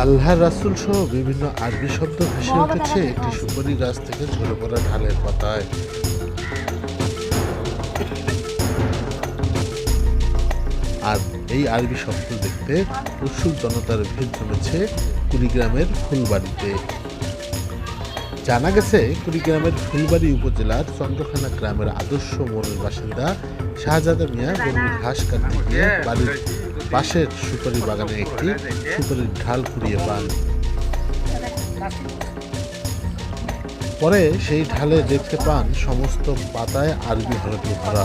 আল্লাহর রাসূল সহ বিভিন্ন আরবি শব্দ ভেসে উঠেছে একটি সুপারি গাছ থেকে ঝরে পড়া ঢালের পাতায়। আর এই আরবি শব্দ দেখতে উৎসুক জনতার ভিড় জমেছে কুড়িগ্রামের ফুলবাড়িতে। জানা গেছে, কুড়িগ্রামের ফুলবাড়ি উপজেলার চন্দ্রখানা গ্রামের আদর্শ মোড়ের বাসিন্দা শাহজাদা মিয়া গরুর ঘাস কাটতে গিয়ে বাড়ির পাশের সুপারি বাগানে একটি সুপারির ঢাল কুড়িয়ে পান। পরে সেই ঢালে দেখতে পান সমস্ত পাতায় আরবি হরফে ভরা।